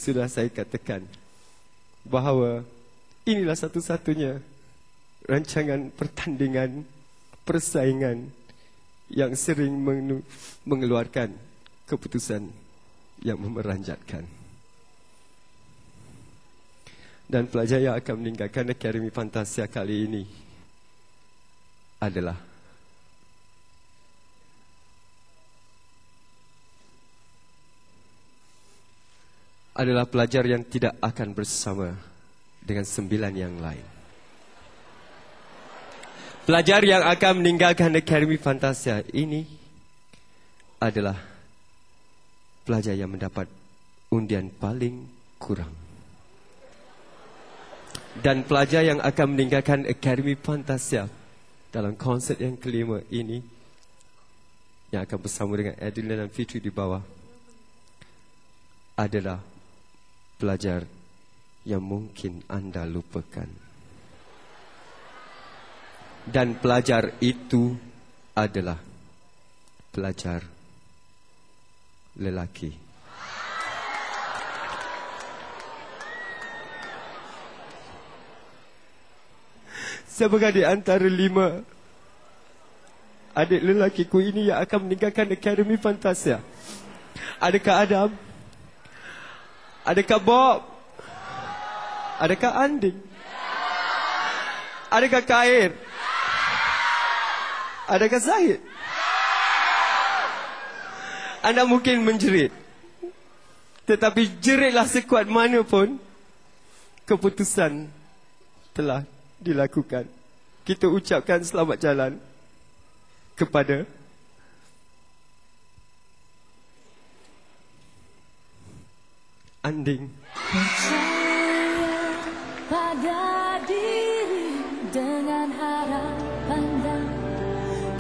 sudah saya katakan bahawa inilah satu-satunya rancangan pertandingan persaingan yang sering mengeluarkan keputusan yang memeranjatkan. Dan pelajar yang akan meninggalkan Akademi Fantasia kali ini adalah pelajar yang tidak akan bersama dengan 9 yang lain. Pelajar yang akan meninggalkan Akademi Fantasia ini adalah pelajar yang mendapat undian paling kurang. Dan pelajar yang akan meninggalkan Akademi Fantasia dalam konsert yang kelima ini, yang akan bersama dengan Adeline dan Fitri di bawah, adalah pelajar yang mungkin anda lupakan. Dan pelajar itu adalah pelajar lelaki. Siapakah di antara 5 adik lelakiku ini yang akan meninggalkan Akademi Fantasia? Adakah Adam? Adakah Bob? Adakah Anding? Adakah Khair? Adakah Zahid? Anda mungkin menjerit, tetapi jeritlah sekuat mana pun, keputusan telah dilakukan. Kita ucapkan selamat jalan kepada Anding. Percaya pada diri dengan harapan dan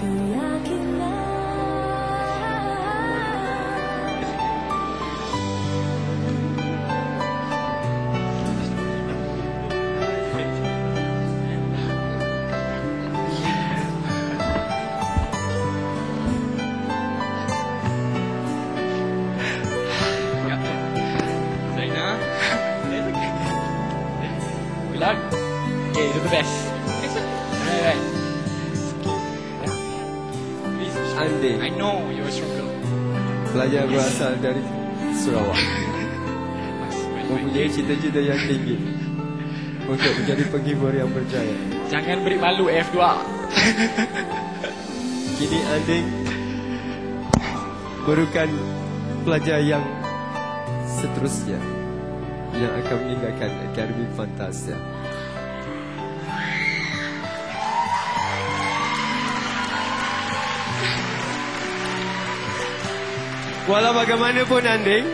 keyakinan. Okay, you're the best. Alright. Please, Anding, I know you're a struggle. pelajar berasal dari Sarawak, mempunyai cita-cita yang tinggi untuk menjadi penghibur yang berjaya. Jangan beri malu F2. Kini Anding merupakan pelajar yang seterusnya yang akan meninggalkan Akademi Fantasia. Walau bagaimanapun Anding,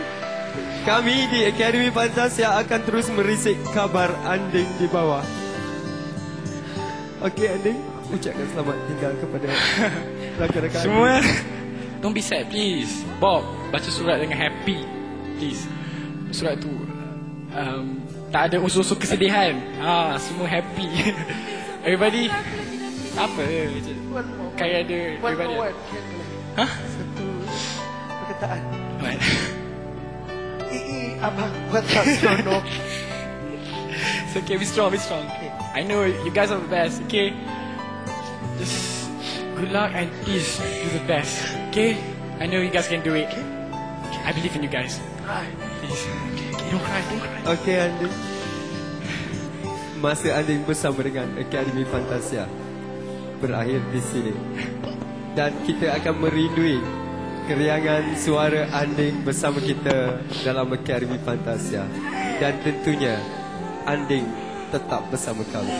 kami di Akademi Fantasia akan terus merisik kabar Anding di bawah. Okey Anding, ucapkan selamat tinggal kepada rakan-rakan Semua, don't be sad please. Bob, baca surat dengan happy, please. Surat tu tak ada unsur-unsur kesedihan. Semua happy. Everybody, apa je. Kayak ada everybody. Hah? Satu perkataan. What? Abang buat tak seronok. It's okay, be strong, be strong. I know you guys are the best, okay? Just good luck and please do the best, okay? I know you guys can do it. I believe in you guys. Please. Don't cry, don't cry. Okey Anding, masa Anding bersama dengan Akademi Fantasia berakhir di sini, dan kita akan merindui keriangan suara Anding bersama kita dalam Akademi Fantasia, dan tentunya Anding tetap bersama kami.